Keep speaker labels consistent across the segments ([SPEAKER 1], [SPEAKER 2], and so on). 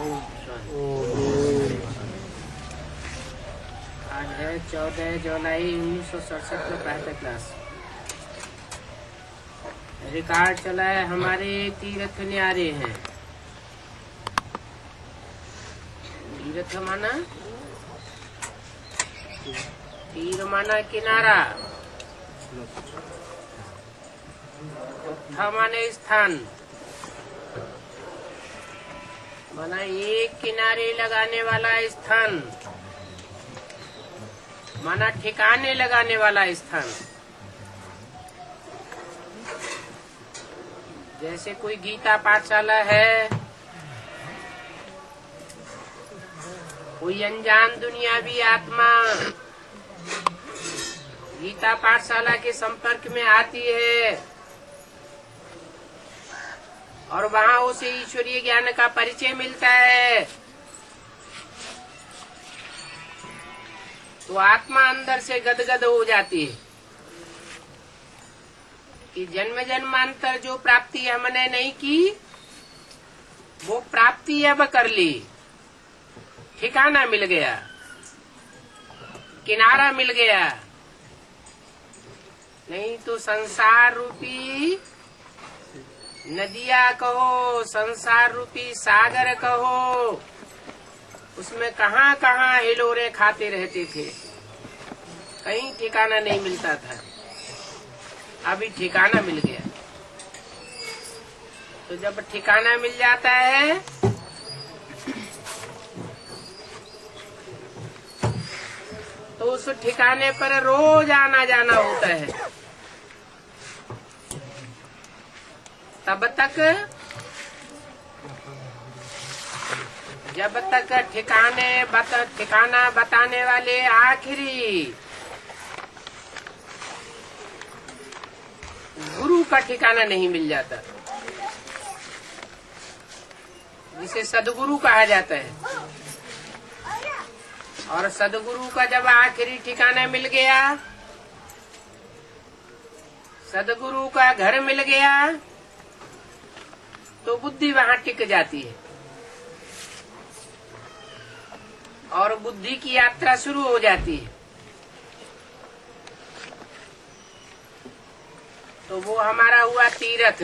[SPEAKER 1] आज है 14 जुलाई 1967 का पहला क्लास। रिकॉर्ड चला है हमारे तीर्थ न्यारे हैं। तीर्थ माना तीर माना किनारा, था माने स्थान, माना एक किनारे लगाने वाला स्थान, माना ठिकाने लगाने वाला स्थान। जैसे कोई गीता पाठशाला है, कोई अनजान दुनियावी आत्मा गीता पाठशाला के संपर्क में आती है और वहाँ उसे ईश्वरीय ज्ञान का परिचय मिलता है, तो आत्मा अंदर से गदगद हो जाती है कि जन्म जन्मांतर जो प्राप्ति हमने नहीं की वो प्राप्ति अब कर ली। ठिकाना मिल गया, किनारा मिल गया। नहीं तो संसार रूपी नदिया कहो, संसार रूपी सागर कहो, उसमें कहाँ कहाँ हिलोरे खाते रहते थे, कहीं ठिकाना नहीं मिलता था। अभी ठिकाना मिल गया। तो जब ठिकाना मिल जाता है तो उस ठिकाने पर रोज आना जाना होता है। तब तक जब तक ठिकाना बताने वाले आखिरी गुरु का ठिकाना नहीं मिल जाता, जिसे सदगुरु कहा जाता है। और सदगुरु का जब आखिरी ठिकाना मिल गया, सदगुरु का घर मिल गया, तो बुद्धि वहाँ टिक जाती है और बुद्धि की यात्रा शुरू हो जाती है। तो वो हमारा हुआ तीर्थ।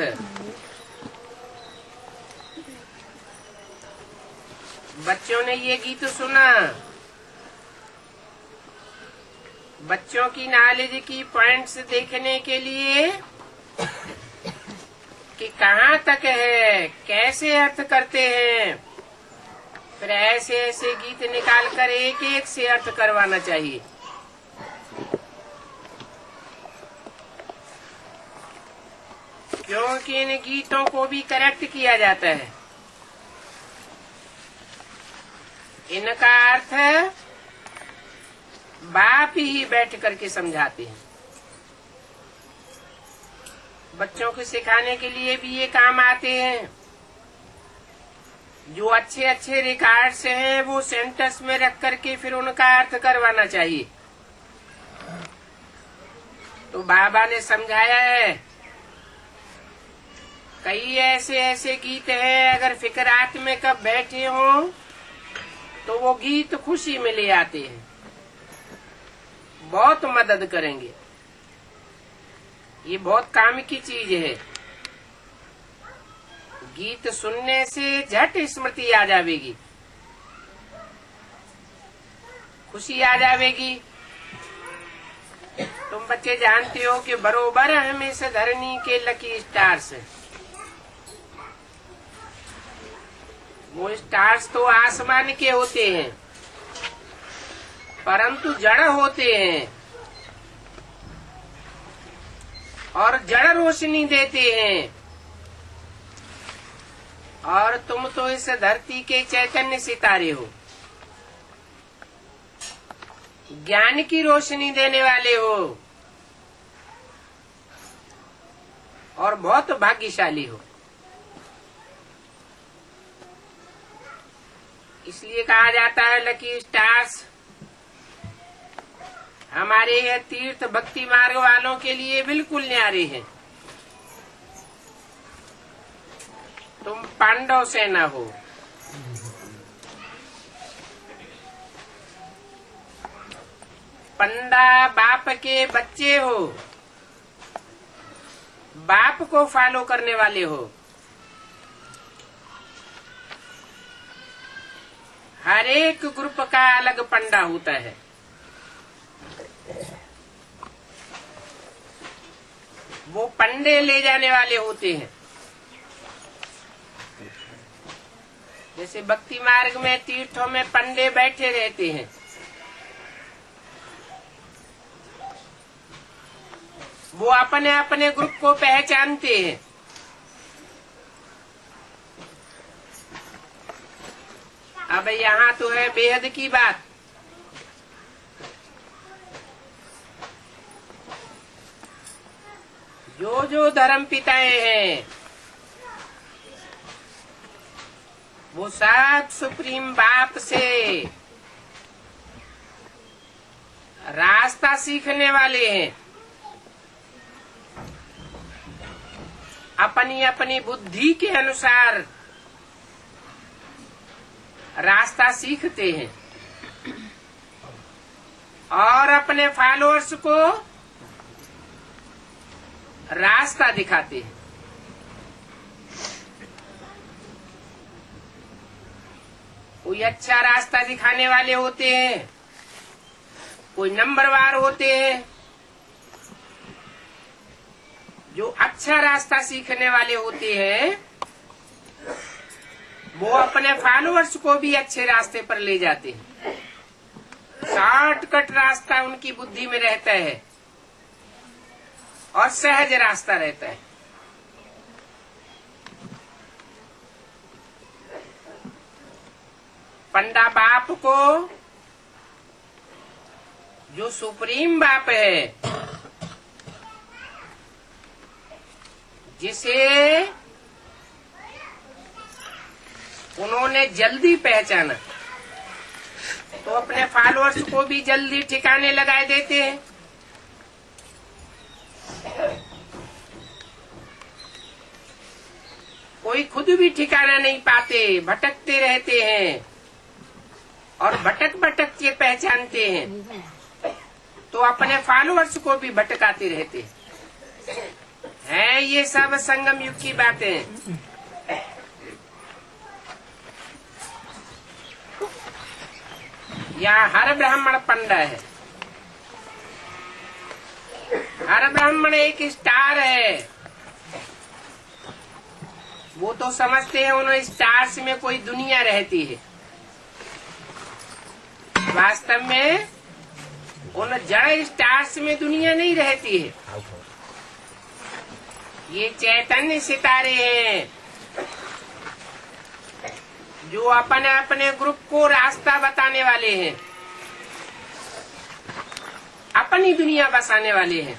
[SPEAKER 1] बच्चों ने ये गीत सुना, बच्चों की नॉलेज की पॉइंट्स देखने के लिए कि कहाँ तक है, कैसे अर्थ करते हैं, फिर ऐसे ऐसे गीत निकाल कर एक एक से अर्थ करवाना चाहिए। क्योंकि इन गीतों को भी करेक्ट किया जाता है। इनका अर्थ बाप ही बैठ करके समझाते हैं। बच्चों को सिखाने के लिए भी ये काम आते हैं। जो अच्छे अच्छे रिकॉर्ड्स हैं वो सेंटेंस में रख करके फिर उनका अर्थ करवाना चाहिए। तो बाबा ने समझाया है, कई ऐसे ऐसे गीत हैं, अगर फिक्रात में कब बैठे हो तो वो गीत खुशी में ले आते हैं, बहुत मदद करेंगे। ये बहुत काम की चीज है। गीत सुनने से झट स्मृति आ जावेगी, खुशी आ जावेगी। तुम बच्चे जानते हो कि बरोबर हमेशा धरनी के लकी स्टार्स, वो स्टार्स तो आसमान के होते हैं परंतु जड़ होते हैं और जड़ रोशनी देते हैं। और तुम तो इस धरती के चैतन्य सितारे हो, ज्ञान की रोशनी देने वाले हो और बहुत भाग्यशाली हो। इसलिए कहा जाता है लकी स्टार्स। हमारे ये तीर्थ भक्ति मार्ग वालों के लिए बिल्कुल न्यारे हैं। तुम पांडव सेना हो, पंडा बाप के बच्चे हो, बाप को फॉलो करने वाले हो। हर एक ग्रुप का अलग पंडा होता है। वो पंडे ले जाने वाले होते हैं। जैसे भक्ति मार्ग में तीर्थों में पंडे बैठे रहते हैं, वो अपने अपने ग्रुप को पहचानते हैं। अब यहाँ तो है बेहद की बात। जो जो धर्म पिताएं हैं वो सब सुप्रीम बाप से रास्ता सीखने वाले हैं। अपनी अपनी बुद्धि के अनुसार रास्ता सीखते हैं और अपने फॉलोअर्स को रास्ता दिखाते हैं। कोई अच्छा रास्ता दिखाने वाले होते हैं, कोई नंबरवार होते हैं। जो अच्छा रास्ता सीखने वाले होते हैं वो अपने फॉलोअर्स को भी अच्छे रास्ते पर ले जाते हैं। शॉर्टकट रास्ता उनकी बुद्धि में रहता है और सहज रास्ता रहता है। पंडा बाप को, जो सुप्रीम बाप है, जिसे उन्होंने जल्दी पहचाना, तो अपने फॉलोअर्स को भी जल्दी ठिकाने लगाए देते हैं। कोई खुद भी ठिकाना नहीं पाते, भटकते रहते हैं और भटक भटक के पहचानते हैं, तो अपने फॉलोअर्स को भी भटकाते रहते हैं। ये सब संगम युग की बातें। यहाँ हर ब्राह्मण पंडा है। हर ब्राह्मण एक स्टार है। वो तो समझते हैं उन स्टार्स में कोई दुनिया रहती है। वास्तव में उन जड़ स्टार्स में दुनिया नहीं रहती है। ये चैतन्य सितारे हैं जो अपने अपने ग्रुप को रास्ता बताने वाले हैं, अपनी दुनिया बसाने वाले हैं।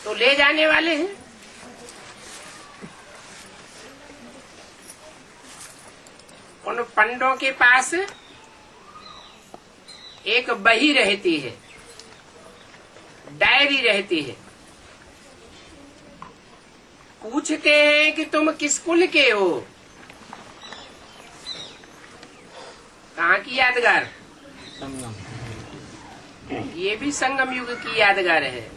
[SPEAKER 1] तो ले जाने वाले हैं। उन पंडों के पास एक बही रहती है, डायरी रहती है। पूछते हैं कि तुम किस कुल के हो? कहाँ की यादगार? ये भी संगम युग की यादगार है।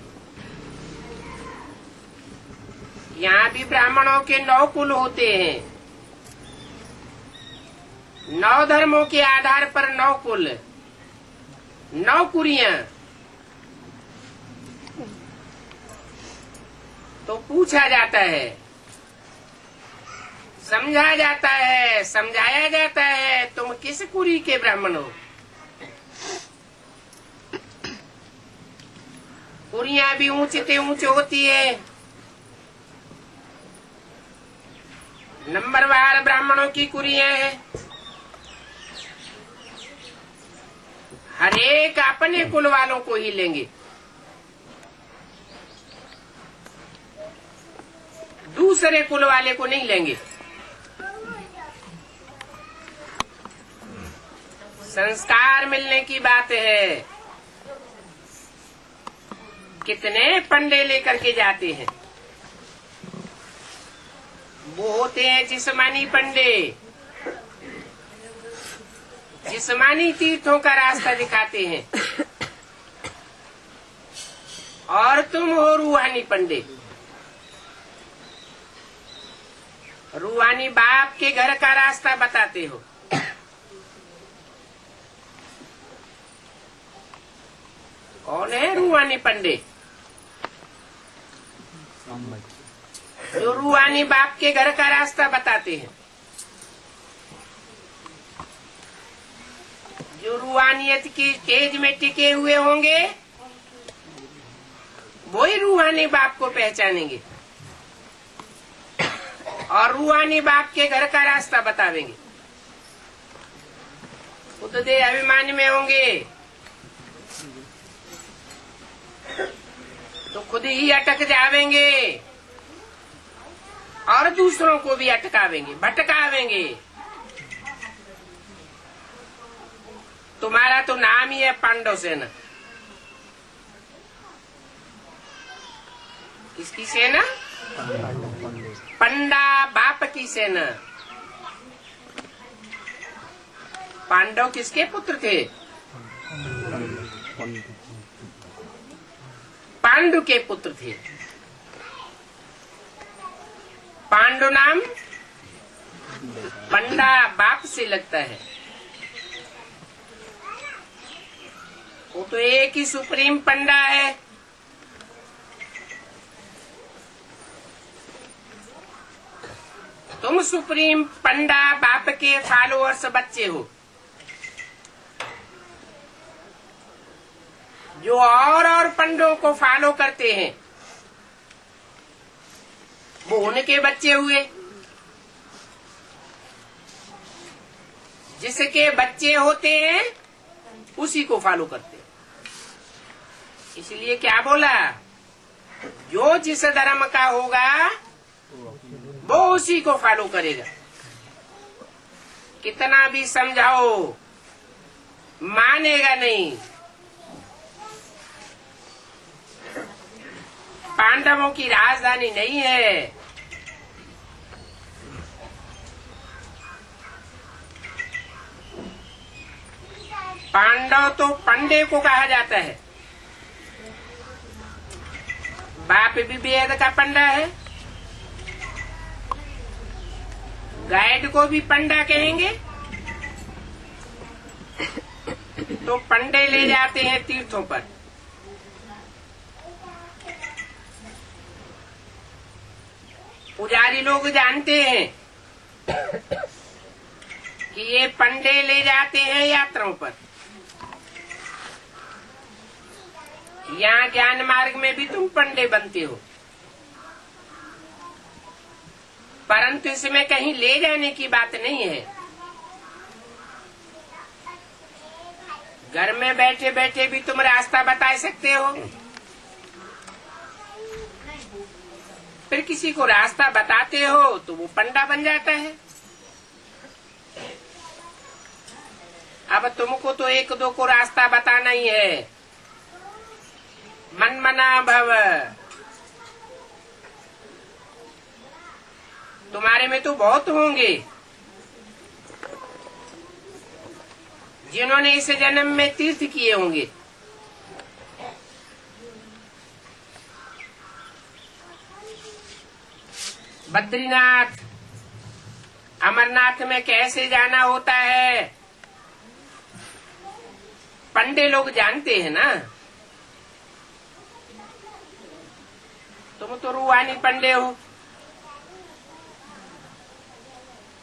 [SPEAKER 1] यहाँ भी ब्राह्मणों के 9 कुल होते हैं। 9 धर्मों के आधार पर 9 कुल, 9 कुरियां। तो पूछा जाता है, समझा जाता है, समझाया जाता है, तुम किस कुरी के ब्राह्मण हो? कुरियां भी ऊंचते ऊंचे होती है। नंबरवार ब्राह्मणों की कुरियां हैं। हरेक अपने कुल वालों को ही लेंगे, दूसरे कुल वाले को नहीं लेंगे। संस्कार मिलने की बात है। कितने पंडे लेकर के जाते हैं? वो होते हैं जिस्मानी पंडे। जिस्मानी तीर्थों का रास्ता दिखाते हैं, और तुम हो रूहानी पंडित। रूहानी बाप के घर का रास्ता बताते हो। कौन है रूहानी पंडित? जो रूहानी बाप के घर का रास्ता बताते हैं, जो रूहानियत की तेज में टिके हुए होंगे, वही रूहानी बाप को पहचानेंगे और रूहानी बाप के घर का रास्ता बतावेंगे। खुद दे अभिमान में होंगे तो खुद ही अटक जावेंगे और दूसरों को भी अटकावेंगे, भटकावेंगे। तुम्हारा तो नाम ही है पांडव सेना। किसकी सेना? पंडा बाप की सेना। पांडव किसके पुत्र थे? पांडु के पुत्र थे। पांडु नाम पंडा बाप से लगता है। वो तो एक ही सुप्रीम पंडा है। तुम सुप्रीम पंडा बाप के फॉलोअर्स बच्चे हो, जो और पंडों को फॉलो करते हैं, वो उनके बच्चे हुए। जिसके बच्चे होते हैं उसी को फॉलो करते हैं। इसलिए क्या बोला? जो जिस धर्म का होगा वो उसी को फॉलो करेगा। कितना भी समझाओ मानेगा नहीं। पांडवों की राजधानी नहीं है। पांडव तो पंडे को कहा जाता है। बाप भी वेद का पंडा है, गाइड को भी पंडा कहेंगे। तो पंडे ले जाते हैं तीर्थों पर। पुजारी लोग जानते हैं कि ये पंडे ले जाते हैं यात्राओं पर। यहाँ ज्ञान मार्ग में भी तुम पंडे बनते हो, परंतु इसमें कहीं ले जाने की बात नहीं है। घर में बैठे बैठे भी तुम रास्ता बता सकते हो। फिर किसी को रास्ता बताते हो तो वो पंडा बन जाता है। अब तुमको तो एक दो को रास्ता बताना ही है। मन मना भव। तुम्हारे में तो बहुत होंगे जिन्होंने इस जन्म में तीर्थ किए होंगे। बद्रीनाथ, अमरनाथ में कैसे जाना होता है पंडे लोग जानते हैं ना। तुम तो रूहानी पंडे हो।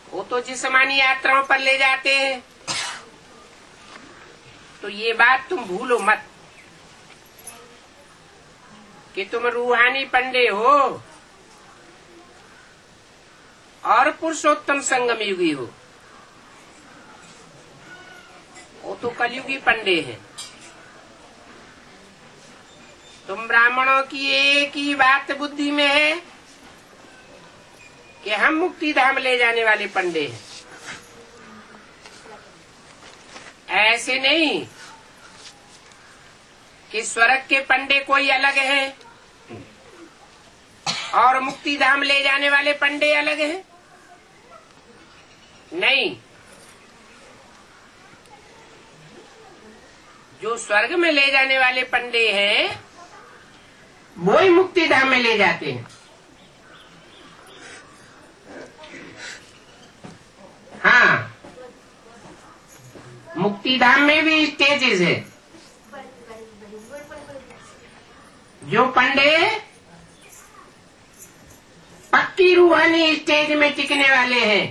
[SPEAKER 1] वो तो जिस्मानी यात्राओं पर ले जाते हैं। तो ये बात तुम भूलो मत कि तुम रूहानी पंडे हो और पुरुषोत्तम संगम युगी हो। वो तो कलयुगी पंडे हैं। तुम ब्राह्मणों की एक ही बात बुद्धि में है कि हम मुक्ति धाम ले जाने वाले पंडे हैं। ऐसे नहीं कि स्वर्ग के पंडे कोई अलग हैं और मुक्ति धाम ले जाने वाले पंडे अलग हैं। नहीं, जो स्वर्ग में ले जाने वाले पंडे हैं वो ही मुक्ति धाम में ले जाते हैं। हाँ, मुक्ति धाम में भी स्टेजेस है। जो पंडे पक्की रूहानी स्टेज में टिकने वाले हैं,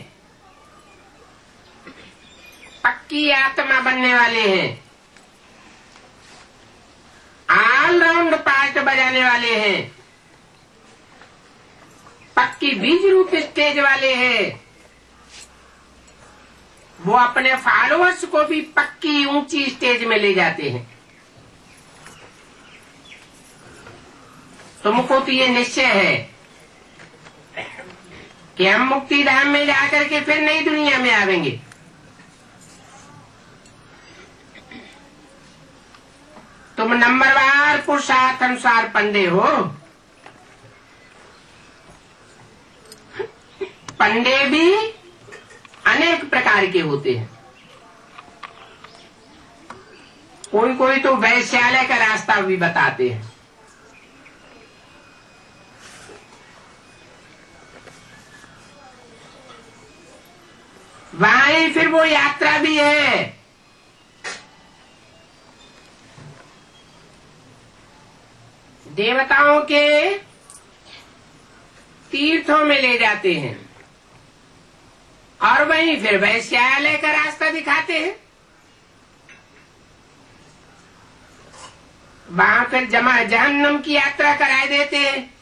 [SPEAKER 1] पक्की आत्मा बनने वाले हैं, ऑलराउंड पार्ट बजाने वाले हैं, पक्की बीज रूप स्टेज वाले हैं, वो अपने फॉलोअर्स को भी पक्की ऊंची स्टेज में ले जाते हैं। तुमको तो ये निश्चय है कि हम मुक्ति धाम में जाकर के फिर नई दुनिया में आवेंगे। तुम नंबरवार पुरुषार्थ अनुसार पंडे हो। पंडे भी अनेक प्रकार के होते हैं। कोई कोई तो वैश्यालय का रास्ता भी बताते हैं। वहां ही फिर वो यात्रा भी है। देवताओं के तीर्थों में ले जाते हैं और वहीं फिर वैश्यालय का रास्ता दिखाते हैं। वहां फिर जहन्नुम की यात्रा कराए देते हैं।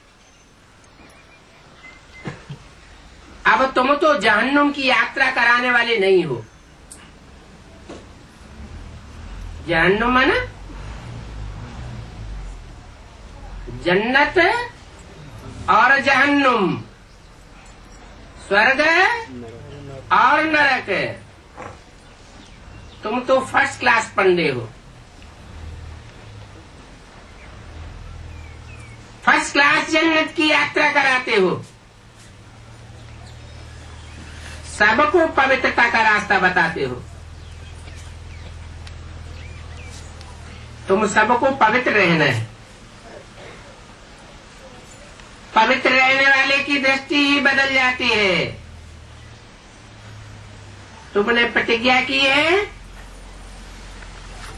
[SPEAKER 1] अब तुम तो जहन्नुम की यात्रा कराने वाले नहीं हो। जहन्नुम है ना, जन्नत और जहन्नुम, स्वर्ग और नरक। तुम तो फर्स्ट क्लास पंडे हो। फर्स्ट क्लास जन्नत की यात्रा कराते हो। सबको पवित्रता का रास्ता बताते हो। तुम सबको पवित्र रहना है। पवित्र रहने वाले की दृष्टि ही बदल जाती है। तुमने प्रतिज्ञा की है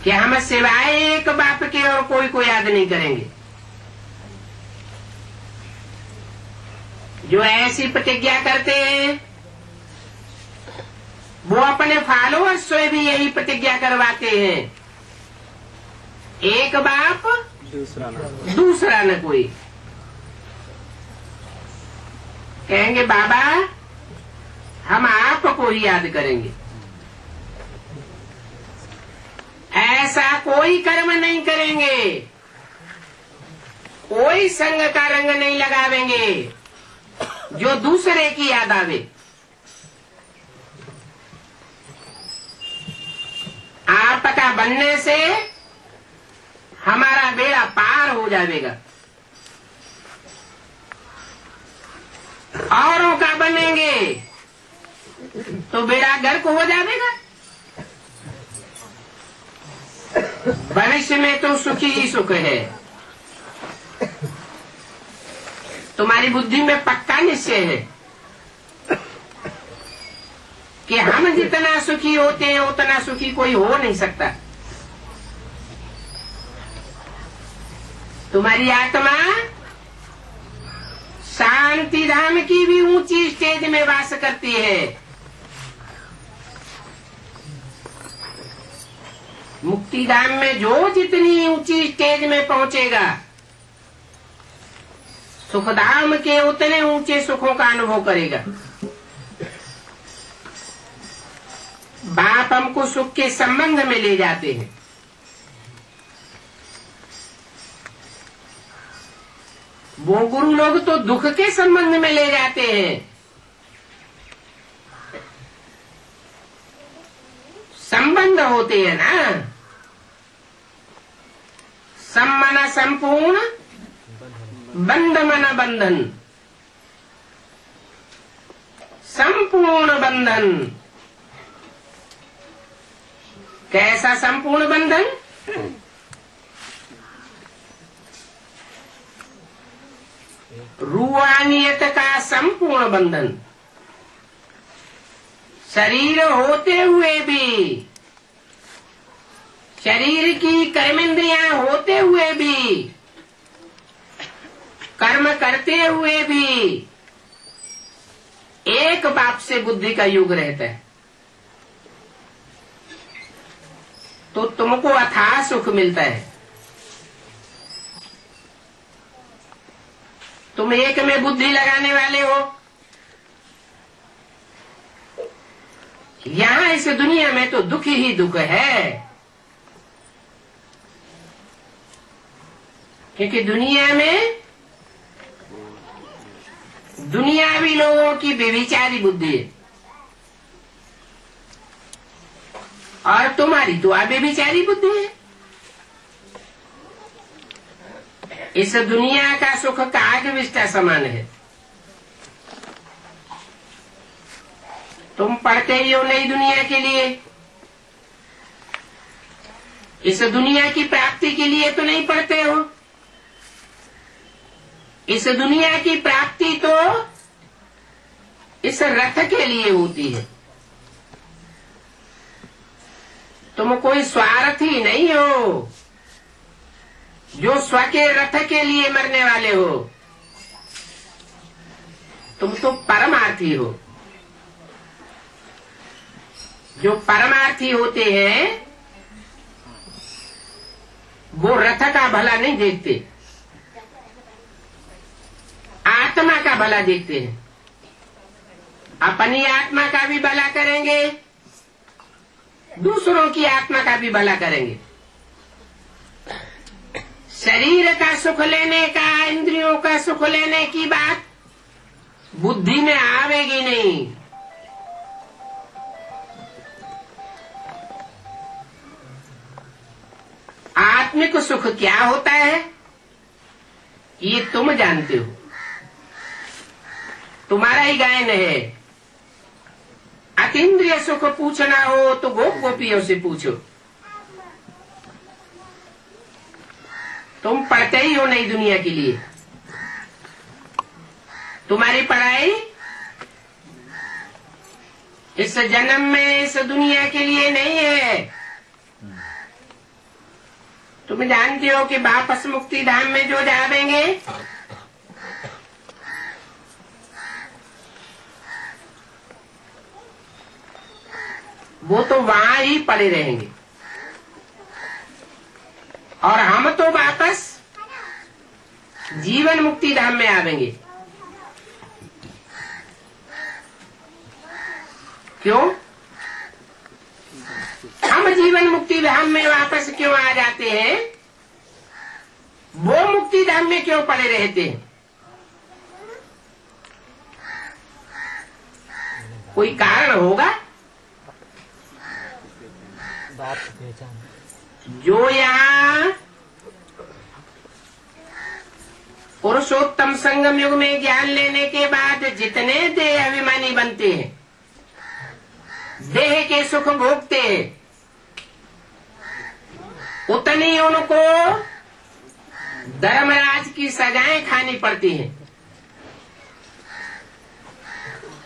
[SPEAKER 1] कि हम सिवाय एक बाप के और कोई को याद नहीं करेंगे। जो ऐसी प्रतिज्ञा करते हैं वो अपने फॉलोअर्स से भी यही प्रतिज्ञा करवाते हैं, एक बाप दूसरा न कोई। कहेंगे बाबा हम आपको ही याद करेंगे। ऐसा कोई कर्म नहीं करेंगे, कोई संग का रंग नहीं लगावेंगे जो दूसरे की याद आवे। आपका बनने से हमारा बेड़ा पार हो जाएगा। औरों का बनेंगे तो बेड़ा गर्क हो जाएगा। भविष्य में तो सुखी ही सुख है। तुम्हारी बुद्धि में पक्का निश्चय है कि हम जितना सुखी होते हैं उतना सुखी कोई हो नहीं सकता। तुम्हारी आत्मा शांति धाम की भी ऊंची स्टेज में वास करती है। मुक्ति धाम में जो जितनी ऊंची स्टेज में पहुंचेगा, सुखधाम के उतने ऊंचे सुखों का अनुभव करेगा। बाप हमको सुख के संबंध में ले जाते हैं। वो गुरु लोग तो दुख के संबंध में ले जाते हैं। संबंध होते हैं ना, सम्मन संपूर्ण, बंध मन बंधन, संपूर्ण बंधन। कैसा संपूर्ण बंधन? रूहानियत का संपूर्ण बंधन, शरीर होते हुए भी, शरीर की कर्मेंद्रियां होते हुए भी, कर्म करते हुए भी एक बाप से बुद्धि का युग रहता है, तो तुमको अथाह सुख मिलता है। तुम एक में बुद्धि लगाने वाले हो। यहां इस दुनिया में तो दुख ही दुख है, क्योंकि दुनिया में दुनियावी लोगों की बेविचारी बुद्धि है और तुम्हारी तो बेविचारी बुद्धि है। इस दुनिया का सुख काग विष्टा समान है। तुम पढ़ते ही हो नई दुनिया के लिए, इस दुनिया की प्राप्ति के लिए तो नहीं पढ़ते हो। इस दुनिया की प्राप्ति तो इस रथ के लिए होती है। तुम कोई स्वार्थी नहीं हो जो स्व के रथ के लिए मरने वाले हो। तुम तो परमार्थी हो। जो परमार्थी होते हैं वो रथ का भला नहीं देखते, आत्मा का भला देखते हैं। अपनी आत्मा का भी भला करेंगे, दूसरों की आत्मा का भी भला करेंगे। शरीर का सुख लेने का, इंद्रियों का सुख लेने की बात बुद्धि में आवेगी नहीं। आत्मिक सुख क्या होता है ये तुम जानते हो, तुम्हारा ही गायन है। अतीन्द्रिय सुख पूछना हो तो गोप गोपियों से पूछो। तुम पढ़ते ही हो नई दुनिया के लिए। तुम्हारी पढ़ाई इस जन्म में इस दुनिया के लिए नहीं है। तुम जानते हो कि वापस मुक्ति धाम में जो जावेंगे वो तो वहां ही पड़े रहेंगे और हम तो वापस जीवन मुक्ति धाम में आवेंगे। क्यों? हम जीवन मुक्ति धाम में वापस क्यों आ जाते हैं? वो मुक्ति धाम में क्यों पड़े रहते हैं? कोई कारण होगा। जो यहाँ पुरुषोत्तम संगम युग में ज्ञान लेने के बाद जितने देह अभिमानी बनते हैं, देह के सुख भोगते हैं, उतनी उनको धर्मराज की सजाएं खानी पड़ती हैं।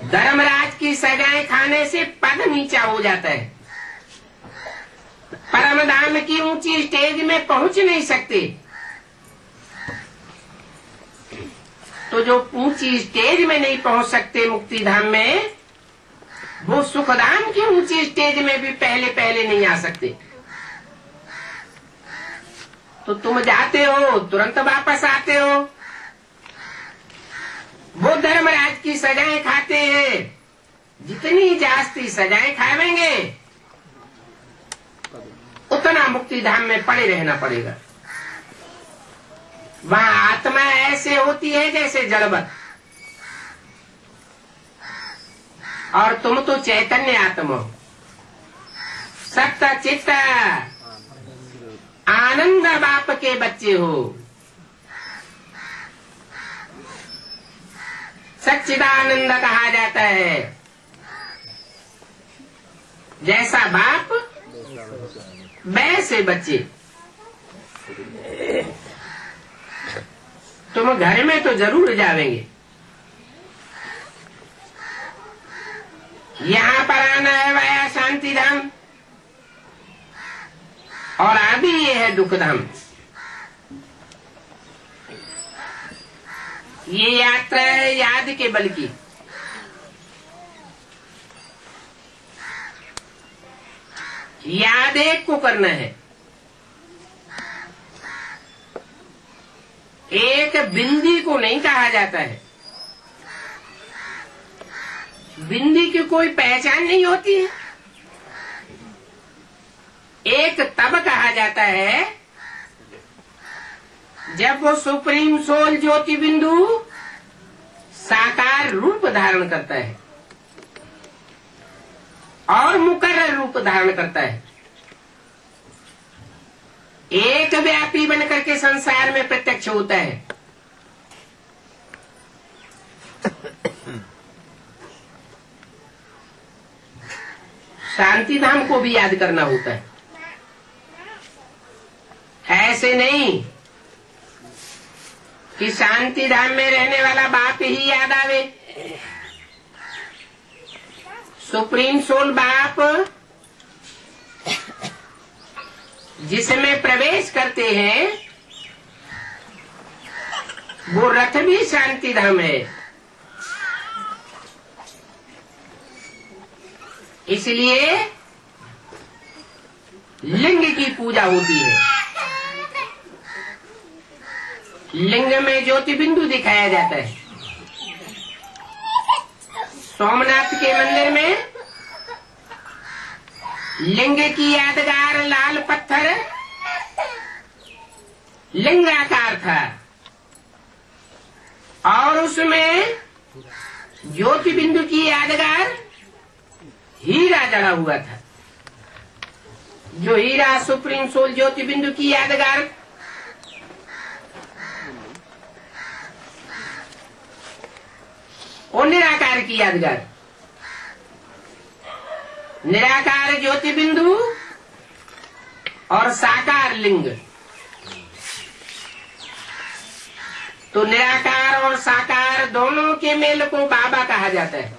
[SPEAKER 1] धर्मराज की सजाएं खाने से पद नीचा हो जाता है, परम धाम की ऊंची स्टेज में पहुंच नहीं सकते। तो जो ऊंची स्टेज में नहीं पहुंच सकते मुक्ति धाम में, वो सुखधाम की ऊंची स्टेज में भी पहले नहीं आ सकते। तो तुम जाते हो तुरंत वापस आते हो। वो धर्मराज की सजाएं खाते हैं, जितनी जास्ती सजाएं खावेंगे उतना मुक्ति धाम में पड़े रहना पड़ेगा। वहां आत्मा ऐसे होती है जैसे जड़वत, और तुम तो चैतन्य आत्मा हो, सत्य चित्त आनंद बाप के बच्चे हो। सच्चिदानंद कहा जाता है। जैसा बाप वैसे बच्चे। तुम घर में तो जरूर जावेंगे, यहाँ पर आना है वाया शांति धाम, और आदि ये है दुख धाम। ये यात्रा है याद के बल की। याद एक को करना है, एक बिंदी को नहीं कहा जाता है। बिंदी की कोई पहचान नहीं होती है। एक तब कहा जाता है जब वो सुप्रीम सोल ज्योति बिंदु साकार रूप धारण करता है और मुकर्रर रूप धारण करता है, एक व्यापी बनकर के संसार में प्रत्यक्ष होता है। शांति धाम को भी याद करना होता है, ऐसे नहीं कि शांति धाम में रहने वाला बाप ही याद आवे। सुप्रीम सोल बाप जिसमें प्रवेश करते हैं वो रथ भी शांति धाम है। इसलिए लिंग की पूजा होती है। लिंग में ज्योति बिंदु दिखाया जाता है। सोमनाथ के मंदिर में लिंग की यादगार लाल पत्थर लिंगाकार था और उसमें ज्योति बिंदु की यादगार हीरा जड़ा हुआ था। जो हीरा सुप्रीम सोल ज्योति बिंदु की यादगार और निराकार की यादगार। निराकार ज्योति बिंदु और साकार लिंग। तो निराकार और साकार दोनों के मेल को बाबा कहा जाता है।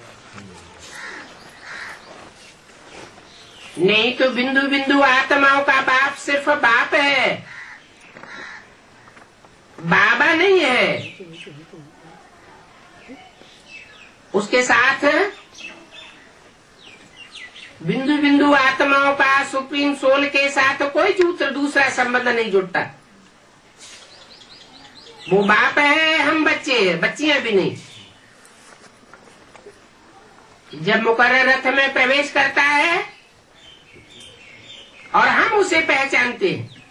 [SPEAKER 1] नहीं तो बिंदु बिंदु आत्माओं का बाप सिर्फ बाप है, बाबा नहीं है। उसके साथ बिंदु बिंदु आत्माओं का सुप्रीम सोल के साथ कोई दूसरा संबंध नहीं जुड़ता। वो बाप है, हम बच्चे हैं, बच्चियां भी नहीं। जब मुकर्रर रथ में प्रवेश करता है और हम उसे पहचानते हैं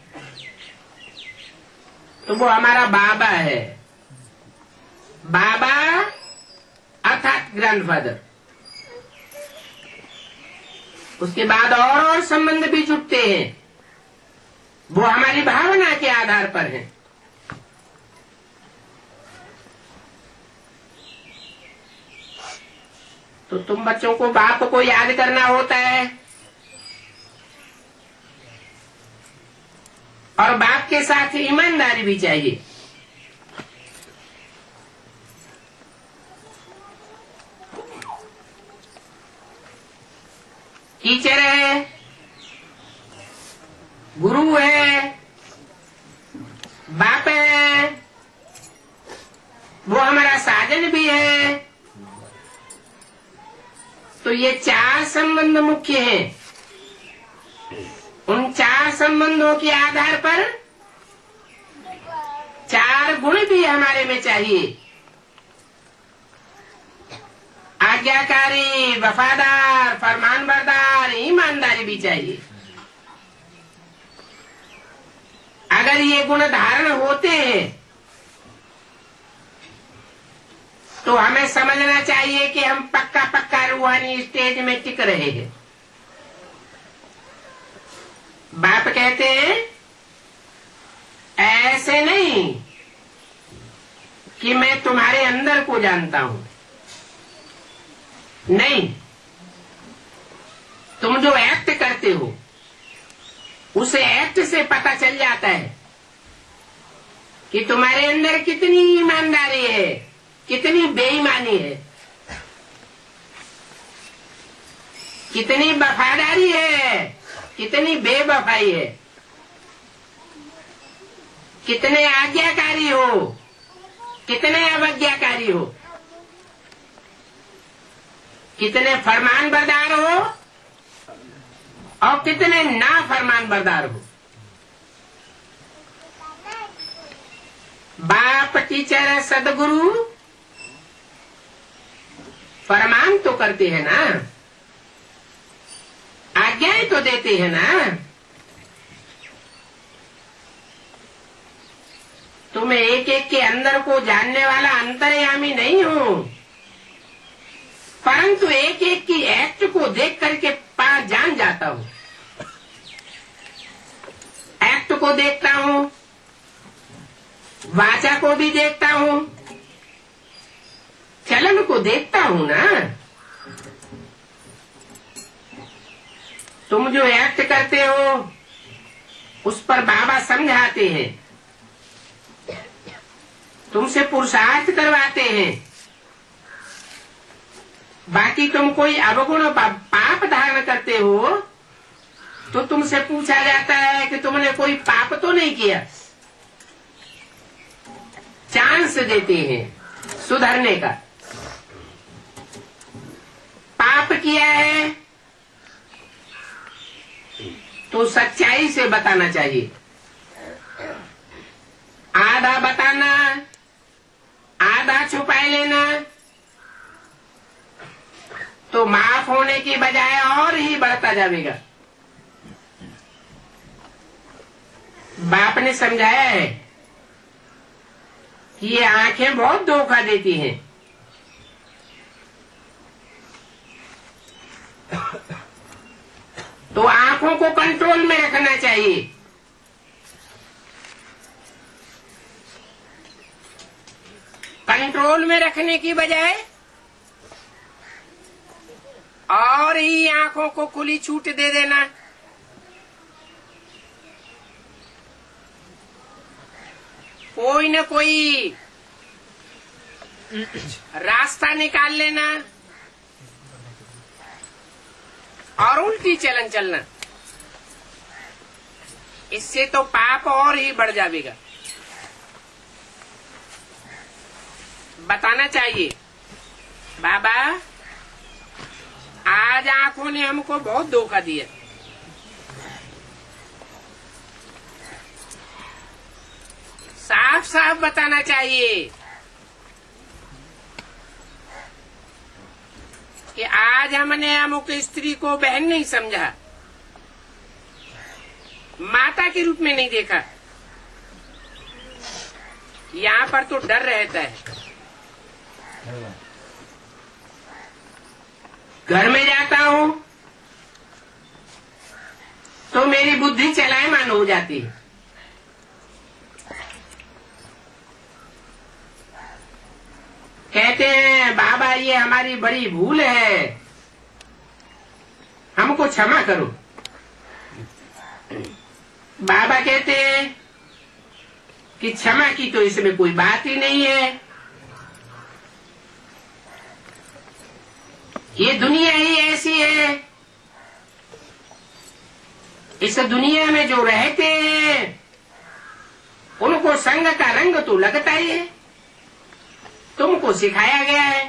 [SPEAKER 1] तो वो हमारा बाबा है। बाबा अर्थात ग्रैंडफादर। उसके बाद और संबंध भी जुड़ते हैं, वो हमारी भावना के आधार पर है। तो तुम बच्चों को बाप को याद करना होता है और बाप के साथ ईमानदारी भी चाहिए। टीचर है, गुरु है, बाप है, वो हमारा साजन भी है। तो ये चार संबंध मुख्य हैं। उन चार संबंधों के आधार पर चार गुण भी हमारे में चाहिए। आज्ञाकारी, वफादार, फरमानबरदार, ईमानदारी भी चाहिए। अगर ये गुण धारण होते हैं तो हमें समझना चाहिए कि हम पक्का पक्का रूहानी स्टेज में टिक रहे हैं। बाप कहते हैं ऐसे नहीं कि मैं तुम्हारे अंदर को जानता हूं। नहीं, तुम जो एक्ट करते हो उस एक्ट से पता चल जाता है कि तुम्हारे अंदर कितनी ईमानदारी है, कितनी बेईमानी है, कितनी वफादारी है, कितनी बेवफाई है, कितने आज्ञाकारी हो, कितने अवज्ञाकारी हो, कितने फरमान बरदार हो और कितने ना फरमान बरदार हो। बाप, टीचर, सदगुरु फरमान तो करते हैं ना, आज्ञाएं तो देते हैं ना। तुम एक एक के अंदर को जानने वाला अंतर्यामी नहीं हो, परंतु एक एक की एक्ट को देख करके पार जान जाता हूं। एक्ट को देखता हूं, वाचा को भी देखता हूं, चलन को देखता हूं ना। तुम जो एक्ट करते हो उस पर बाबा समझाते हैं, तुमसे पुरुषार्थ करवाते हैं। बाकी तुम कोई अवगुण पाप धारण करते हो तो तुमसे पूछा जाता है कि तुमने कोई पाप तो नहीं किया। चांस देते हैं सुधरने का। पाप किया है तो सच्चाई से बताना चाहिए, आधा बताना, आधा छुपाए लेना तो माफ होने की बजाय और ही बढ़ता जाएगा। बाप ने समझाया है कि ये आंखें बहुत धोखा देती हैं। तो आंखों को कंट्रोल में रखना चाहिए। कंट्रोल में रखने की बजाय और ही आंखों को खुली छूट दे देना। कोई न कोई रास्ता निकाल लेना और उल्टी चलन चलना, इससे तो पाप और ही बढ़ जाएगा। बताना चाहिए, बाबा आज आंखों ने हमको बहुत धोखा दिया। साफ साफ बताना चाहिए कि आज हमने अमुक स्त्री को बहन नहीं समझा, माता के रूप में नहीं देखा। यहाँ पर तो डर रहता है। घर में जाता हूँ तो मेरी बुद्धि चलायमान हो जाती है। कहते हैं बाबा ये हमारी बड़ी भूल है, हमको क्षमा करो। बाबा कहते हैं कि क्षमा की तो इसमें कोई बात ही नहीं है, ये दुनिया ही ऐसी है। इस दुनिया में जो रहते हैं उनको संग का रंग तो लगता ही है। तुमको सिखाया गया है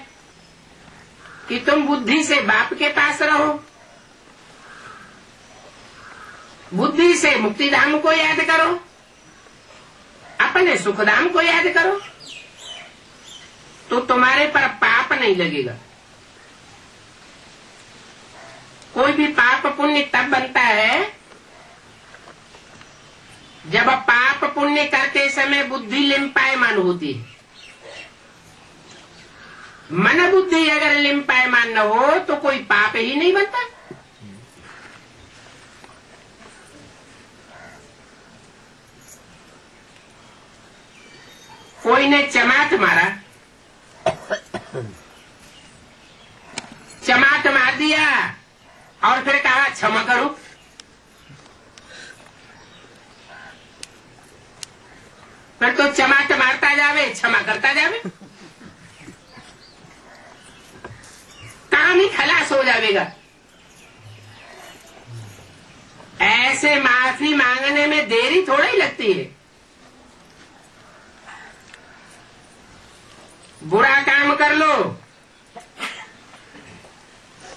[SPEAKER 1] कि तुम बुद्धि से बाप के पास रहो, बुद्धि से मुक्तिधाम को याद करो, अपने सुखधाम को याद करो, तो तुम्हारे पर पाप नहीं लगेगा। कोई भी पाप पुण्य तब बनता है जब पाप पुण्य करते समय बुद्धि लिम्पायमान होती है। मन बुद्धि अगर लिम्पायमान न हो तो कोई पाप ही नहीं बनता। कोई ने चमाट मारा, चमाट मार दिया और फिर कहा क्षमा करो। फिर तो चमाट मारता जावे, क्षमा करता जावे, काम ही खलास हो जाएगा। ऐसे माफी मांगने में देरी थोड़ा ही लगती है। बुरा काम कर लो,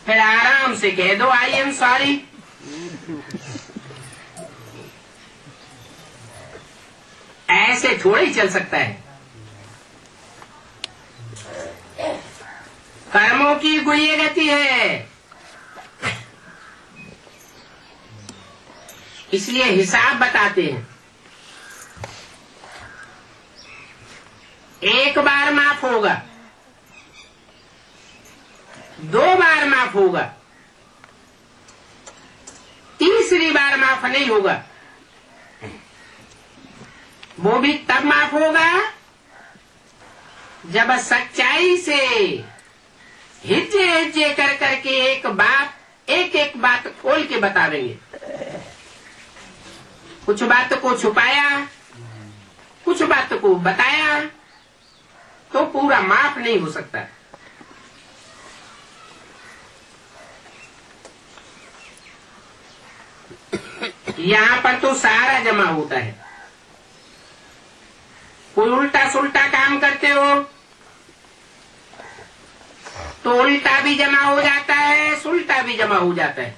[SPEAKER 1] फिर आराम से कह दो आई एम सॉरी। ऐसे थोड़ा ही चल सकता है। कर्मों की गुह्य गति है, इसलिए हिसाब बताते हैं। एक बार माफ होगा, 2 बार माफ होगा, तीसरी बार माफ नहीं होगा। वो भी तब माफ होगा जब सच्चाई से हिज्जे हिज्जे कर करके एक बात खोल के बतावेंगे। कुछ बात को छुपाया, कुछ बात को बताया, तो पूरा माफ नहीं हो सकता। यहाँ पर तो सारा जमा होता है। कोई उल्टा सुल्टा काम करते हो तो उल्टा भी जमा हो जाता है, सुल्टा भी जमा हो जाता है।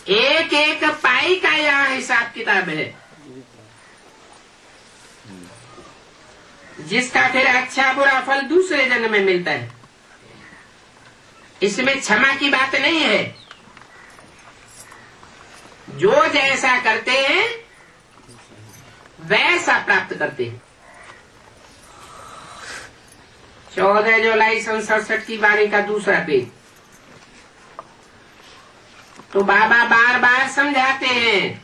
[SPEAKER 1] एक एक पाई का यहाँ हिसाब किताब है, जिसका फिर अच्छा बुरा फल दूसरे जन्म में मिलता है। इसमें क्षमा की बात नहीं है। जो जैसा करते हैं वैसा प्राप्त करते हैं। 14 जुलाई 1967 की वाणी का दूसरा पेज। तो बाबा बार बार समझाते हैं।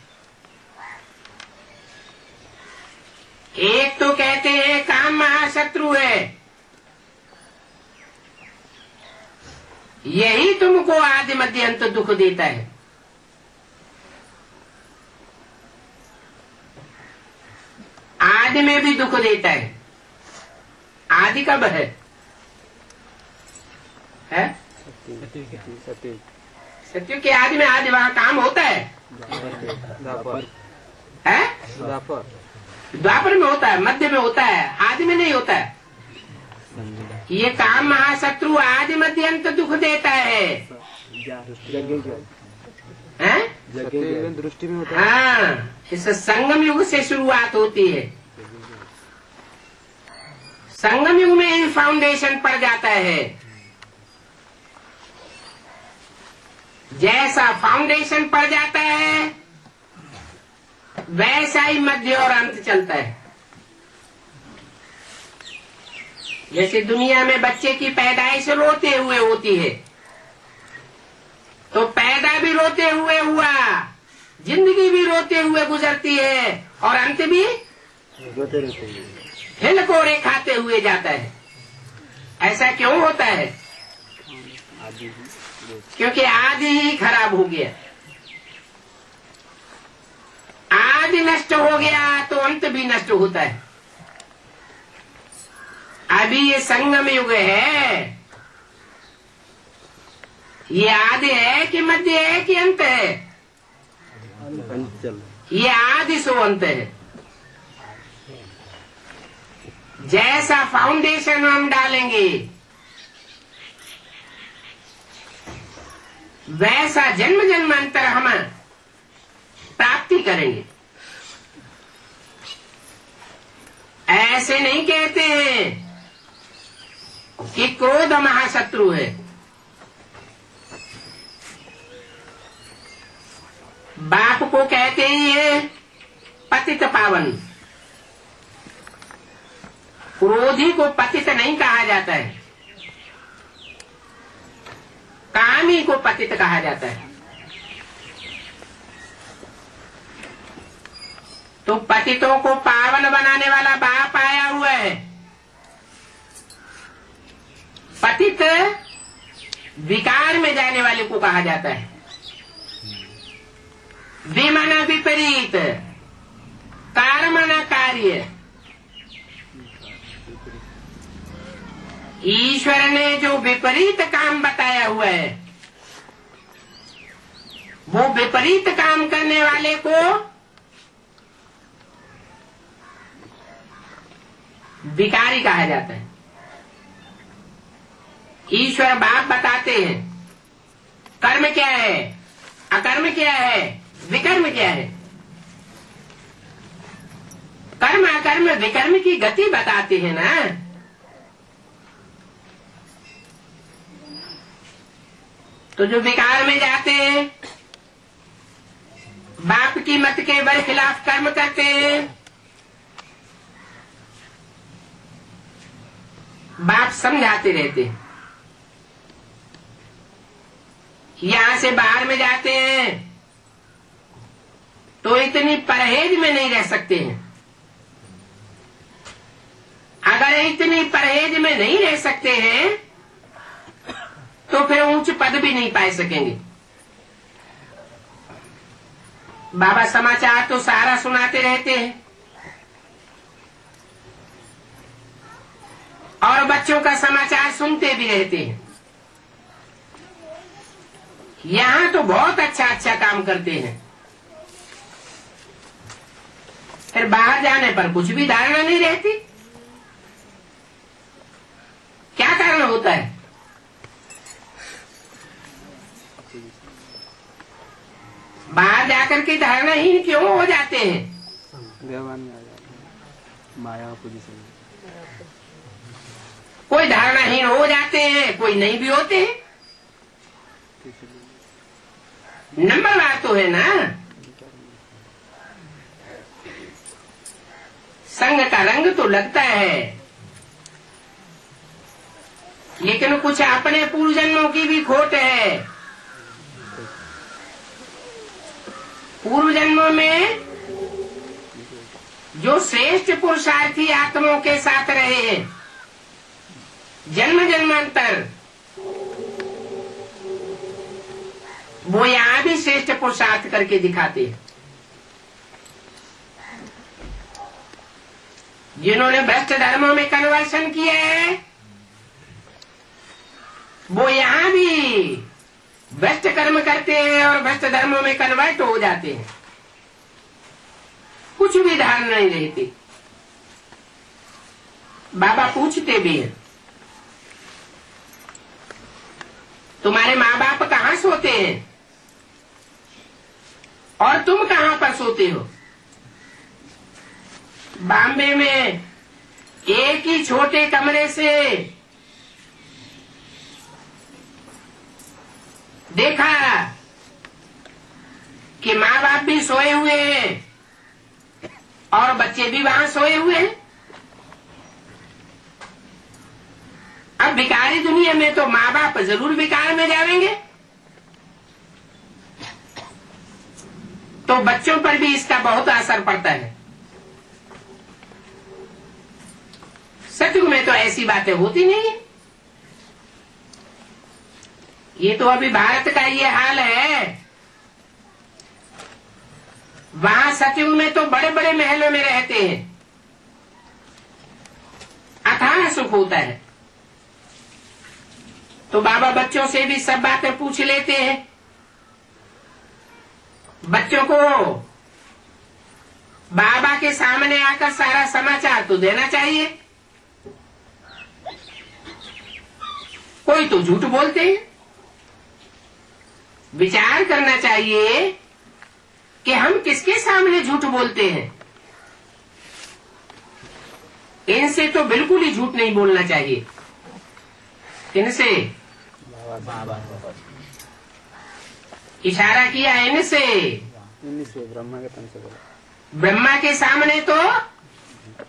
[SPEAKER 1] एक तो कहते हैं काम महाशत्रु है, यही तुमको आदि मध्य अंत दुख देता है। आदि में भी दुख देता है। आदि कब है? सत्य के आदि में आदि वहाँ काम होता है। द्वापर में होता है, मध्य में होता है, आदि में नहीं होता है। ये काम महाशत्रु आदि मध्य अंत दुख देता है। दृष्टि में होता है। हाँ, इस संगम युग से शुरुआत होती है। संगम युग में ही फाउंडेशन पड़ जाता है। जैसा फाउंडेशन पड़ जाता है वैसा ही मध्य और अंत चलता है। जैसे दुनिया में बच्चे की पैदाइश रोते हुए होती है, तो पैदा भी रोते हुए हुआ, जिंदगी भी रोते हुए गुजरती है, और अंत भी रोते रहते हिलकोरे खाते हुए जाता है। ऐसा क्यों होता है? क्योंकि आदि ही खराब हो गया। आदि नष्ट हो गया तो अंत भी नष्ट होता है। अभी ये संगम युग है। ये आदि है कि मध्य है कि अंत है? ये आदि सो अंत है। जैसा फाउंडेशन हम डालेंगे वैसा जन्म जन्मांतर हम प्राप्ति करेंगे। ऐसे नहीं कहते हैं कि क्रोध महाशत्रु है। बाप को कहते ही है पतित पावन। क्रोधी को पतित नहीं कहा जाता है, कामी को पतित कहा जाता है। तो पतितों को पावन बनाने वाला बाप आया हुआ है। पतित विकार में जाने वाले को कहा जाता है। विमाना विपरीत कर्म न कार्य। ईश्वर ने जो विपरीत काम बताया हुआ है, वो विपरीत काम करने वाले को विकारी कहा जाता है। ईश्वर बाप बताते हैं कर्म क्या है, अकर्म क्या है, विकर्म क्या है। कर्म अकर्म विकर्म की गति बताते हैं ना। तो जो विकार में जाते हैं, बाप की मत के बल खिलाफ कर्म करते हैं, बाप समझाते रहते हैं। यहां से बाहर में जाते हैं तो इतनी परहेज में नहीं रह सकते हैं। अगर इतनी परहेज में नहीं रह सकते हैं तो फिर ऊंच पद भी नहीं पा सकेंगे। बाबा समाचार तो सारा सुनाते रहते हैं और बच्चों का समाचार सुनते भी रहते हैं। यहाँ तो बहुत अच्छा अच्छा काम करते हैं, फिर बाहर जाने पर कुछ भी धारणा नहीं रहती। क्या कारण होता है? बाहर जाकर के धारणाहीन क्यों हो जाते हैं?
[SPEAKER 2] माया पोजीशन।
[SPEAKER 1] कोई धारणाहीन हो जाते हैं, कोई नहीं भी होते हैं। नंबर बात तो है ना। संग का रंग तो लगता है, लेकिन कुछ अपने पूर्व जन्मों की भी खोट है। पूर्व जन्मों में जो श्रेष्ठ पुरुषार्थी आत्माओं के साथ रहे हैं, जन्म जन्मांतर, वो यहाँ भी श्रेष्ठ पुरुषार्थ करके दिखाते हैं। जिन्होंने भ्रष्ट धर्मों में कन्वर्शन किया है, वो यहाँ भी भ्रष्ट कर्म करते हैं और भ्रष्ट धर्मों में कन्वर्ट हो जाते हैं। कुछ भी धारणा नहीं रहती। बाबा पूछते भी हैं, तुम्हारे माँ बाप कहाँ सोते हैं और तुम कहाँ पर सोते हो? बॉम्बे में एक ही छोटे कमरे से देखा कि माँ बाप भी सोए हुए हैं और बच्चे भी वहां सोए हुए हैं। अब भिखारी दुनिया में तो माँ बाप जरूर विकार में जाएंगे, तो बच्चों पर भी इसका बहुत असर पड़ता है। सतयुग में तो ऐसी बातें होती नहीं है। ये तो अभी भारत का ये हाल है। वहां सतयुग में तो बड़े बड़े महलों में रहते हैं, अथाह सुख होता है। तो बाबा बच्चों से भी सब बातें पूछ लेते हैं। बच्चों को बाबा के सामने आकर सारा समाचार तो देना चाहिए। कोई तो झूठ बोलते हैं। विचार करना चाहिए कि हम किसके सामने झूठ बोलते हैं। इनसे तो बिल्कुल ही झूठ नहीं बोलना चाहिए। इनसे इशारा किया, इनसे
[SPEAKER 2] ब्रह्मा के तन से बोला।
[SPEAKER 1] ब्रह्मा के सामने तो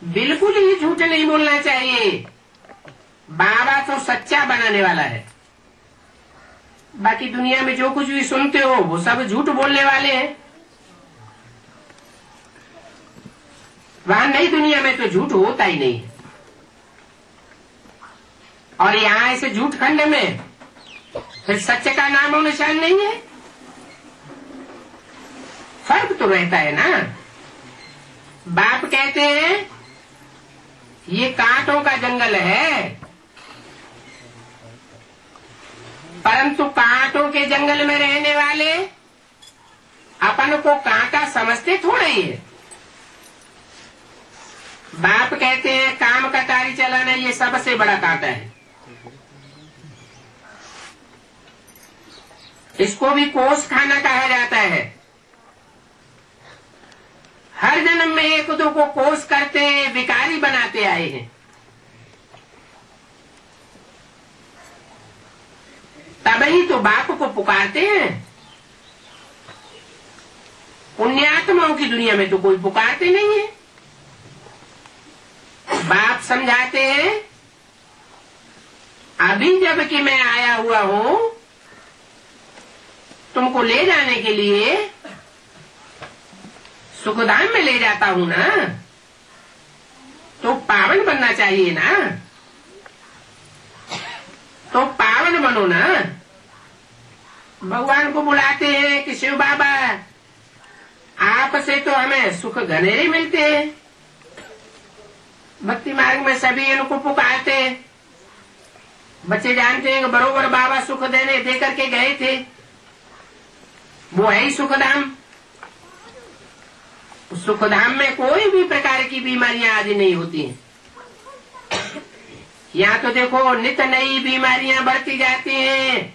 [SPEAKER 1] बिल्कुल ही झूठ नहीं बोलना चाहिए। बाबा तो सच्चा बनाने वाला है। बाकी दुनिया में जो कुछ भी सुनते हो वो सब झूठ बोलने वाले हैं। वहां नई दुनिया में तो झूठ होता ही नहीं है। और यहाँ ऐसे झूठ खंड में फिर सत्य का नाम और निशान नहीं है। फर्क तो रहता है ना। बाप कहते हैं ये कांटों का जंगल है, परंतु कांटों के जंगल में रहने वाले अपन को कांटा समझते थोड़ा ही है। बाप कहते हैं काम कटारी चलाना ये सबसे बड़ा कांटा है, इसको भी कोस खाना कहा जाता है। हर जन्म में एक दो को कोस करते विकारी बनाते आए हैं, तभी तो बाप को पुकारते हैं। पुण्यात्माओं की दुनिया में तो कोई पुकारते नहीं है। बाप समझाते हैं अभी जब कि मैं आया हुआ हूं तुमको ले जाने के लिए, सुखधाम में ले जाता हूं ना, तो पावन बनना चाहिए ना, तो पावन बनो ना। भगवान को बुलाते हैं कि शिव बाबा आप से तो हमें सुख घनेरे मिलते हैं। भक्ति मार्ग में सभी इनको पुकारते हैं। बच्चे जानते हैं कि बरोबर बाबा सुख दे करके गए थे, वो है ही सुखधाम। सुखधाम में कोई भी प्रकार की बीमारियां आदि नहीं होती हैं। यहाँ तो देखो नित नई बीमारियां बढ़ती जाती हैं,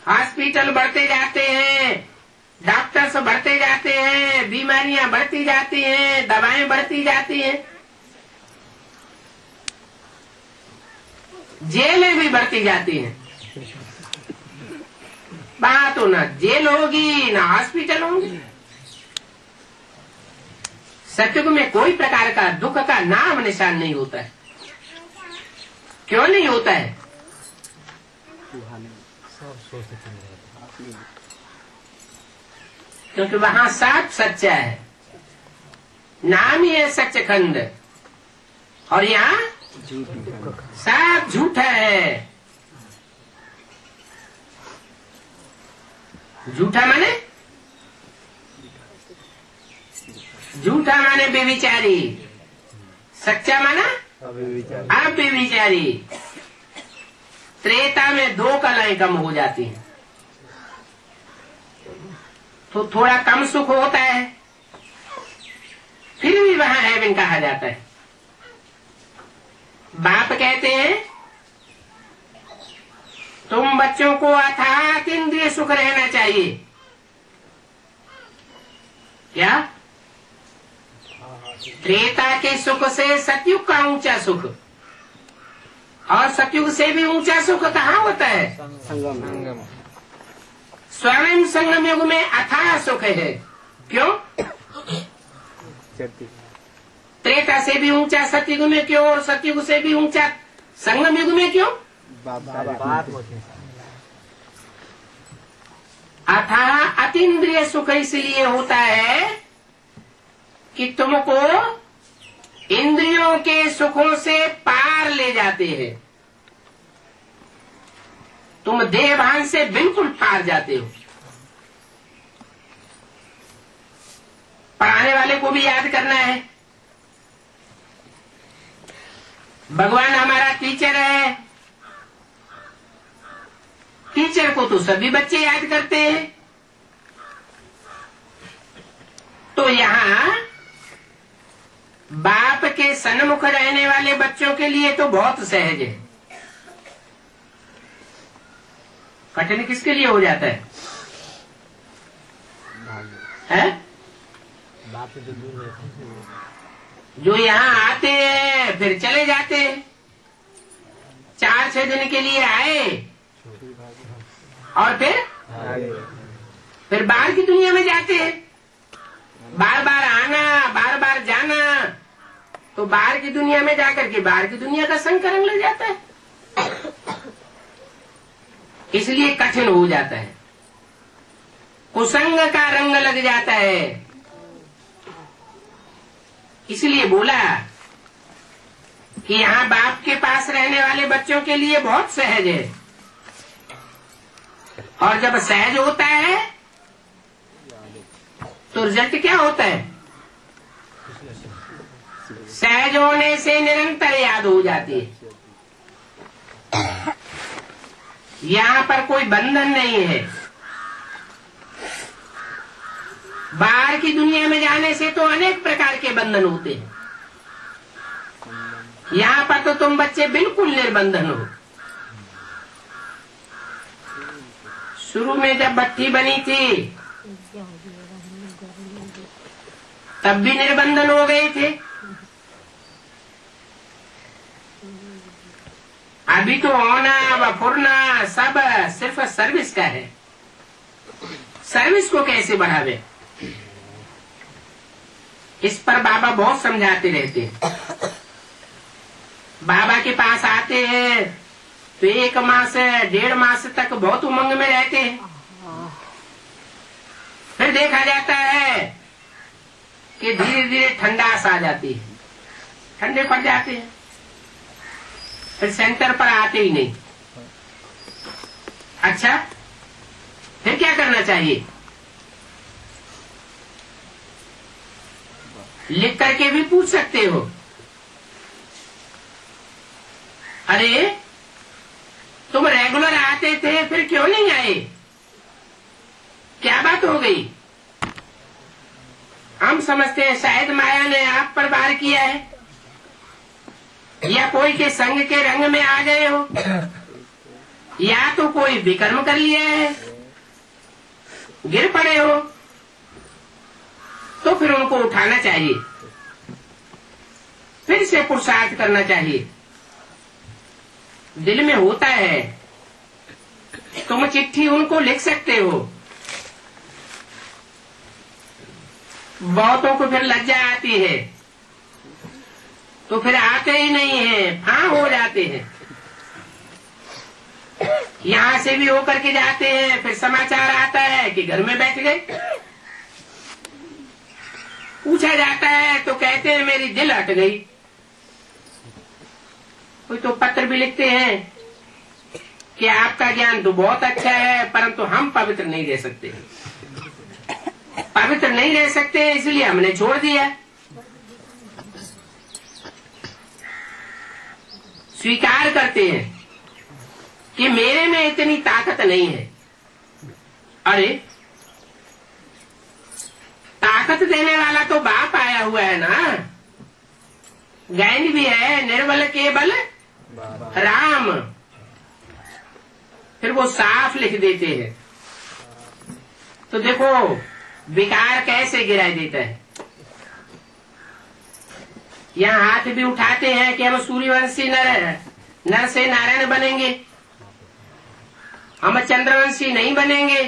[SPEAKER 1] हॉस्पिटल बढ़ते जाते हैं, डॉक्टर्स बढ़ते जाते हैं, बीमारियां बढ़ती जाती हैं, दवाएं बढ़ती जाती हैं, जेलें भी बढ़ती जाती हैं। बात तो ना जेल होगी ना हॉस्पिटल होंगे। सत्युग में कोई प्रकार का दुख का नाम निशान नहीं होता है। क्यों नहीं होता है? क्योंकि वहां साफ सच्चा है, नाम ही है सच्चखंड, और यहाँ साफ झूठा है। झूठा माने बेविचारी, सच्चा माना अव्यभिचारी। त्रेता में दो कलाएं कम हो जाती हैं, तो थोड़ा कम सुख होता है, फिर भी वहां हेवन कहा जाता है। बाप कहते हैं तुम बच्चों को अथाह इंद्रिय सुख रहना चाहिए। क्या? त्रेता के सुख से सतयुग का ऊंचा सुख, और सतयुग से भी ऊंचा सुख कहाँ होता है?
[SPEAKER 2] संगम।
[SPEAKER 1] स्वयं संगम युग में अथाह सुख है। क्यों? त्रेता से भी ऊंचा सतयुग में क्यों, और सतयुग से भी ऊंचा संगम युग में क्यों? अथाह अतीन्द्रिय सुख इसलिए होता है कि तुमको इंद्रियों के सुखों से पार ले जाते हैं। तुम देह भान से बिल्कुल पार जाते हो। पढ़ाने वाले को भी याद करना है। भगवान हमारा टीचर है, टीचर को तो सभी बच्चे याद करते हैं। तो यहाँ बाप के सन्मुख रहने वाले बच्चों के लिए तो बहुत सहज है। कठिन किसके लिए हो जाता है?
[SPEAKER 2] बाप से दूर रहते हैं,
[SPEAKER 1] जो यहाँ आते हैं फिर चले जाते हैं। 4-6 दिन के लिए आए और फिर बाहर की दुनिया में जाते हैं। बार बार आना, बार बार जाना, तो बाहर की दुनिया में जाकर के बाहर की दुनिया का संग रंग लग जाता है, इसलिए कठिन हो जाता है। कुसंग का रंग लग जाता है। इसलिए बोला कि यहाँ बाप के पास रहने वाले बच्चों के लिए बहुत सहज है, और जब सहज होता है तो रिजल्ट क्या होता है? सहज होने से निरंतर याद हो जाती है। यहाँ पर कोई बंधन नहीं है। बाहर की दुनिया में जाने से तो अनेक प्रकार के बंधन होते हैं। यहाँ पर तो तुम बच्चे बिल्कुल निर्बंधन हो। शुरू में जब भट्ठी बनी थी तब भी निर्बंधन हो गए थे। अभी तो होना वफुरना सब सिर्फ सर्विस का है। सर्विस को कैसे बढ़ावे, इस पर बाबा बहुत समझाते रहते हैं। बाबा के पास आते हैं तो 1 मास 1.5 मास तक बहुत उमंग में रहते हैं। फिर देखा जाता है कि धीरे धीरे ठंडास आ जाती है, ठंडे पड़ जाते हैं, फिर सेंटर पर आते ही नहीं। अच्छा, फिर क्या करना चाहिए? लिख करके भी पूछ सकते हो। अरे तुम रेगुलर आते थे, फिर क्यों नहीं आए? क्या बात हो गई? हम समझते हैं शायद माया ने आप पर वार किया है, या कोई के संग के रंग में आ गए हो, या तो कोई विकर्म कर लिया है, गिर पड़े हो। तो फिर उनको उठाना चाहिए, फिर से पुरुषार्थ करना चाहिए। दिल में होता है, तुम चिट्ठी उनको लिख सकते हो। बहुतों को फिर लज्जा आती है तो फिर आते ही नहीं है, हाँ हो जाते हैं। यहां से भी होकर के जाते हैं, फिर समाचार आता है कि घर में बैठ गए। पूछा जाता है तो कहते हैं मेरी दिल हट गई। कोई तो पत्र भी लिखते हैं कि आपका ज्ञान तो बहुत अच्छा है, परंतु हम पवित्र नहीं रह सकते। पवित्र नहीं रह सकते इसलिए हमने छोड़ दिया। स्वीकार करते हैं कि मेरे में इतनी ताकत नहीं है। अरे ताकत देने वाला तो बाप आया हुआ है ना। ज्ञान भी है, निर्बल केवल राम। फिर वो साफ लिख देते हैं। तो देखो विकार कैसे गिरा देता है। यहाँ हाथ भी उठाते हैं कि हम सूर्यवंशी नर से नारायण बनेंगे, हम चंद्रवंशी नहीं बनेंगे।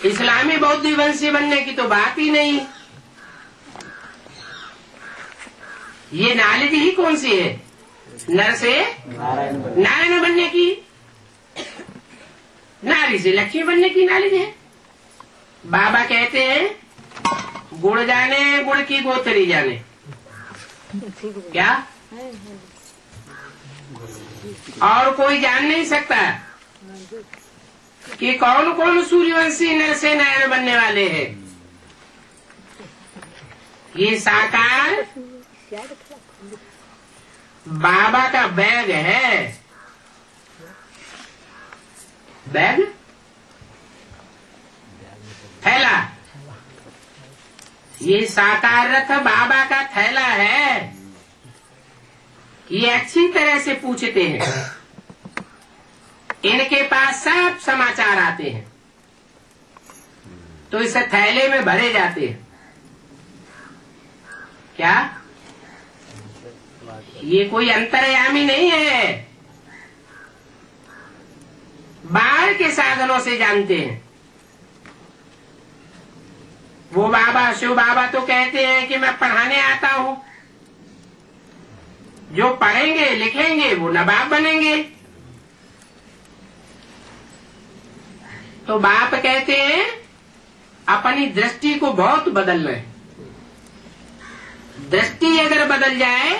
[SPEAKER 1] इस्लामी बौद्ध वंशी बनने की तो बात ही नहीं। ये नॉलेज ही कौन सी है? नर से नारायण बनने की, नारी से लक्ष्मी बनने की नॉलेज है। बाबा कहते हैं गुड़ जाने गुड़ की गोथरी जाने। क्या और कोई जान नहीं सकता कि कौन कौन सूर्यवंशी नर से नारायण बनने वाले हैं। ये साकार बाबा का बैग है। बैग थैला, ये साकार रथ बाबा का थैला है। ये अच्छी तरह से पूछते हैं, इनके पास सब समाचार आते हैं तो इस थैले में भरे जाते हैं। क्या ये कोई अंतर्यामी नहीं है, बाहर के साधनों से जानते हैं। वो बाबा शिव बाबा तो कहते हैं कि मैं पढ़ाने आता हूं, जो पढ़ेंगे लिखेंगे वो नवाब बनेंगे। तो बाप कहते हैं अपनी दृष्टि को बहुत बदलना है। दृष्टि अगर बदल जाए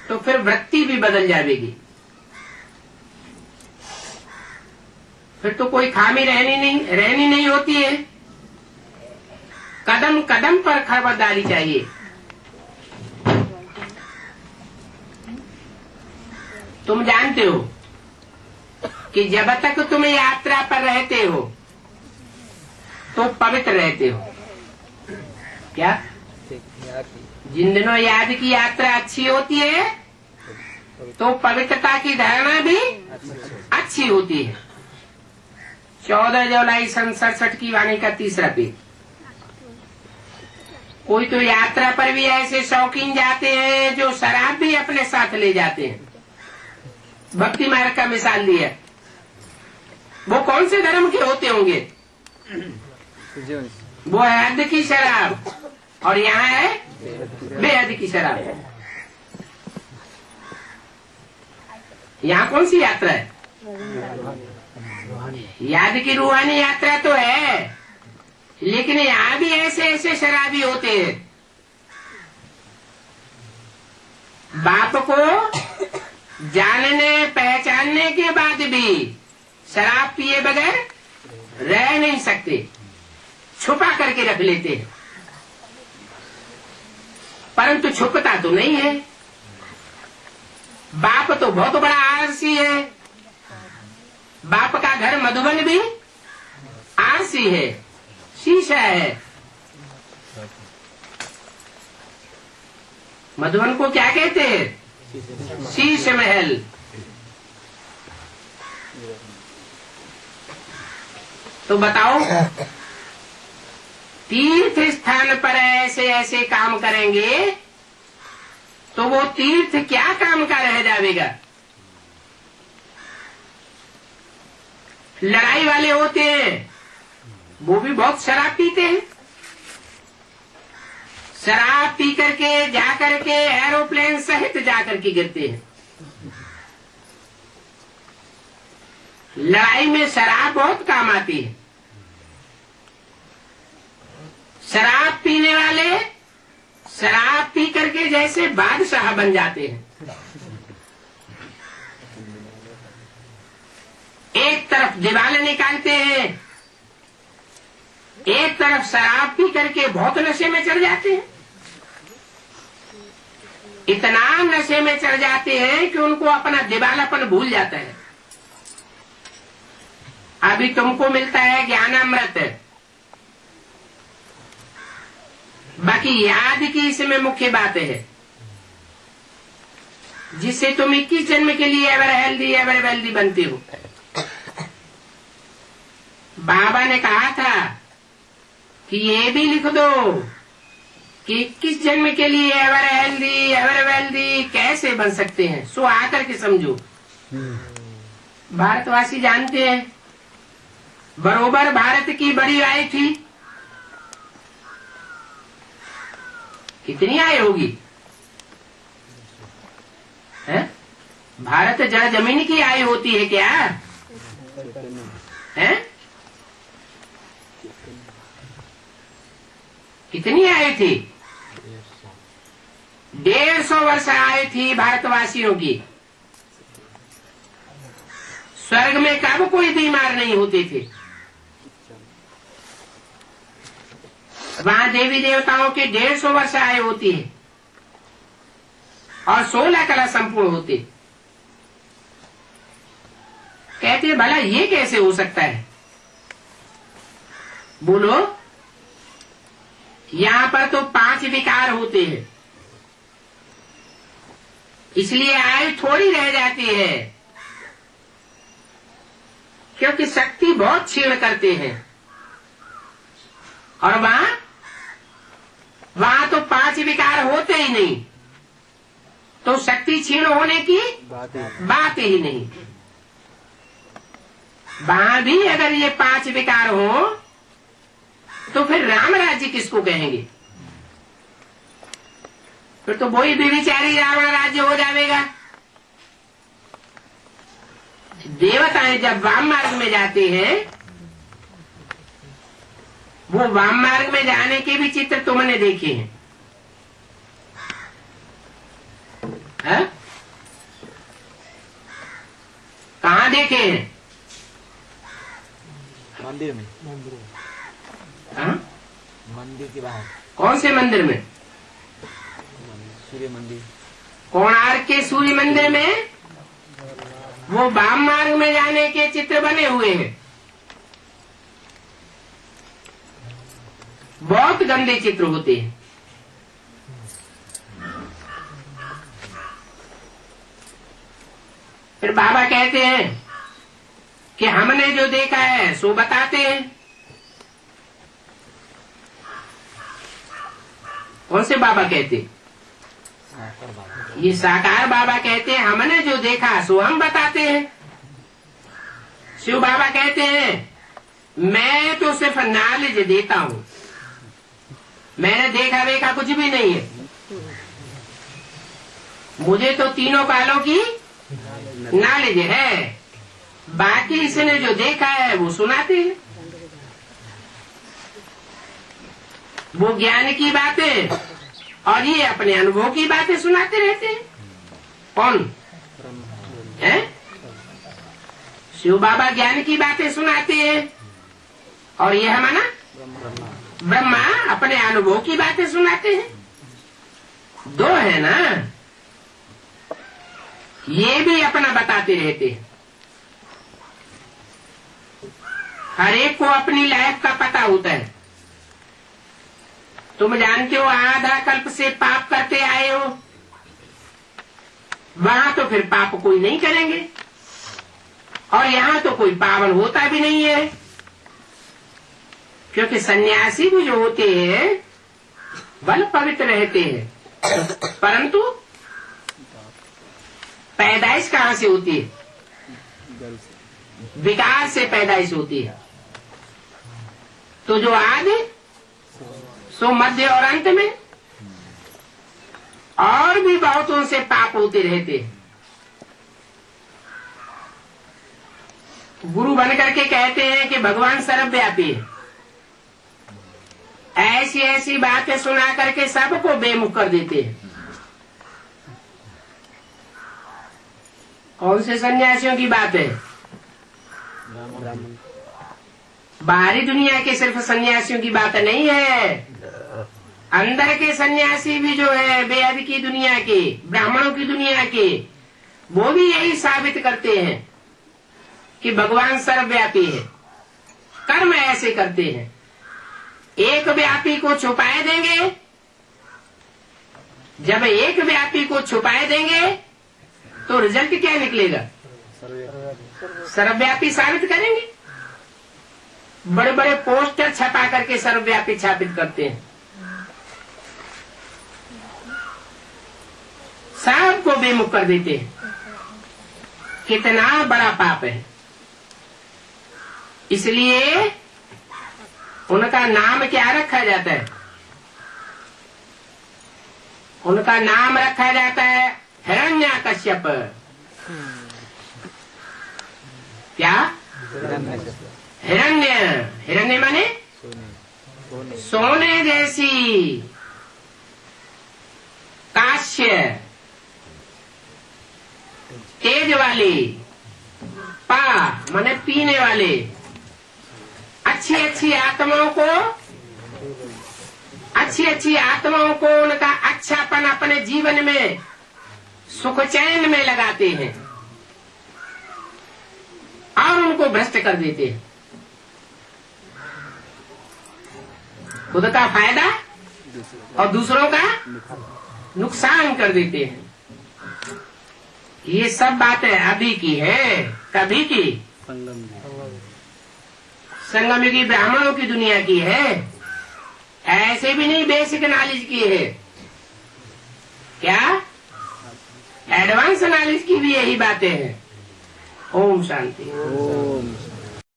[SPEAKER 1] तो फिर वृत्ति भी बदल जाएगी। फिर तो कोई खामी रहनी नहीं होती है। कदम कदम पर खबरदारी चाहिए। तुम जानते हो कि जब तक तुम यात्रा पर रहते हो तो पवित्र रहते हो। क्या? जिन दिनों याद की यात्रा अच्छी होती है तो पवित्रता की धारणा भी अच्छी होती है। 14 जुलाई सन 67 की वाणी का 3रा पेज। कोई तो यात्रा पर भी ऐसे शौकीन जाते हैं जो शराब भी अपने साथ ले जाते हैं। भक्ति मार्ग का मिसाल दिया। वो कौन से धर्म के होते होंगे? वो है हद की शराब और यहाँ है बेहद की शराब। यहाँ कौन सी यात्रा है? याद की रूहानी यात्रा तो है, लेकिन यहाँ भी ऐसे ऐसे शराबी होते हैं। बाप को जानने पहचानने के बाद भी शराब पिए बगैर रह नहीं सकते, छुपा करके रख लेते हैं। परंतु छुपता तो नहीं है। बाप तो बहुत बड़ा आलसी है। बाप का घर मधुबन भी आलसी है, शीशा है। मधुबन को क्या कहते हैं? शीश महल। तो बताओ, तीर्थ स्थान पर ऐसे ऐसे काम करेंगे तो वो तीर्थ क्या काम का रह जाएगा? लड़ाई वाले होते हैं, वो भी बहुत शराब पीते हैं। शराब पी करके जा करके एरोप्लेन सहित जा करके गिरते हैं। लड़ाई में शराब बहुत काम आती है। शराब पीने वाले शराब पी करके जैसे बादशाह बन जाते हैं। एक तरफ दीवाले निकालते हैं, एक तरफ शराब पी करके बहुत नशे में चढ़ जाते हैं। इतना नशे में चढ़ जाते हैं कि उनको अपना दिवालापन भूल जाता है। अभी तुमको मिलता है ज्ञानामृत, बाकी याद की इसमें मुख्य बात है, जिससे तुम 21 जन्म के लिए एवर हेल्दी एवर वेल्दी बनते हो। बाबा ने कहा था कि ये भी लिख दो कि 21 जन्म के लिए एवर हेल्दी एवर वेल्दी कैसे बन सकते हैं। सो आकर के समझो। भारतवासी जानते हैं, बरोबर भारत की बड़ी आय थी। कितनी आय होगी? है? भारत जड़ जमीन की आय होती है क्या? है? कितनी आय थी? 150 वर्ष आय थी भारतवासियों की। स्वर्ग में कब कोई बीमार नहीं होते थे। वहां देवी देवताओं के 150 वर्ष आय होती है और 16 कला संपूर्ण होते। कहते हैं भला ये कैसे हो सकता है? बोलो। यहाँ पर तो 5 विकार होते हैं, इसलिए आयु थोड़ी रह जाती है, क्योंकि शक्ति बहुत क्षीण करते हैं। और वहां तो 5 विकार होते ही नहीं, तो शक्ति क्षीण होने की बात ही नहीं। वहां भी अगर ये 5 विकार हो तो फिर राम राज्य किसको कहेंगे? फिर तो वही बेविचारी रावण राज्य हो जाएगा। देवताएं जब वाम मार्ग में जाते हैं, वो वाम मार्ग में जाने के भी चित्र तुमने देखे हैं, है? कहाँ देखे हैं?
[SPEAKER 2] मंदिर में।
[SPEAKER 1] हाँ?
[SPEAKER 2] मंदिर के बाहर
[SPEAKER 1] कौन से मंदिर में?
[SPEAKER 2] सूर्य मंदिर।
[SPEAKER 1] कोणार्क के सूर्य मंदिर में वो वाम मार्ग में जाने के चित्र बने हुए हैं। बहुत गंदे चित्र होते हैं। फिर बाबा कहते हैं कि हमने जो देखा है सो बताते हैं। कौन से बाबा कहते? ये साकार बाबा कहते हैं हमने जो देखा सो हम बताते हैं। शिव बाबा कहते हैं मैं तो सिर्फ नॉलेज देता हूँ, मैंने देखा देखा कुछ भी नहीं है, मुझे तो तीनों कालों की नॉलेज है, बाकी इसने जो देखा है वो सुनाते हैं। वो ज्ञान की बातें और ये अपने अनुभव की बातें सुनाते रहते हैं। कौन है? शिव बाबा ज्ञान की बातें सुनाते हैं और ये हमारा ब्रह्मा अपने अनुभव की बातें सुनाते हैं। दो है ना, ये भी अपना बताते रहते हैं। हर एक को अपनी लाइफ का पता होता है। तुम जानते हो आधा कल्प से पाप करते आए हो, वहां तो फिर पाप कोई नहीं करेंगे और यहाँ तो कोई पावन होता भी नहीं है, क्योंकि सन्यासी भी जो होते हैं बल पवित्र रहते हैं, परंतु पैदाइश कहाँ से होती है? विकार से पैदाइश होती है। तो जो आदि सो मध्य और अंत में और भी बहुतों से पाप होते रहते हैं। गुरु बन करके कहते हैं कि भगवान सर्वव्यापी है, ऐसी ऐसी बातें सुना करके सबको बेमुख कर देते हैं। कौन से सन्यासियों की बात है? बाहरी दुनिया के सिर्फ सन्यासियों की बात नहीं है, अंदर के सन्यासी भी जो है बेहद की दुनिया के, ब्राह्मणों की दुनिया के, वो भी यही साबित करते हैं कि भगवान सर्वव्यापी है। कर्म ऐसे करते हैं, एक व्यापी को छुपाए देंगे। जब एक व्यापी को छुपाए देंगे तो रिजल्ट क्या निकलेगा? सर्वव्यापी साबित करेंगे। बड़े बड़े पोस्टर छपा करके सर्वव्यापी साबित करते हैं, सबको बेमुख कर देते हैं। कितना बड़ा पाप है। इसलिए उनका नाम क्या रखा जाता है? उनका नाम रखा जाता है हिरण्यकश्यप। क्या? हिरण्य। हिरण्य माने सोने जैसी, काश्य तेज वाली, पा माने पीने वाले, अच्छी अच्छी आत्माओं को उनका अच्छापन अपने जीवन में सुख चैन में लगाते हैं और उनको भ्रष्ट कर देते हैं। खुद का फायदा और दूसरों का नुकसान कर देते हैं। ये सब बातें अभी की है, कभी की संगम युगी ब्राह्मणों की दुनिया की है, ऐसे भी नहीं बेसिक नॉलेज की है। क्या? एडवांस नॉलेज की भी यही बातें हैं। ओम शांति। ओम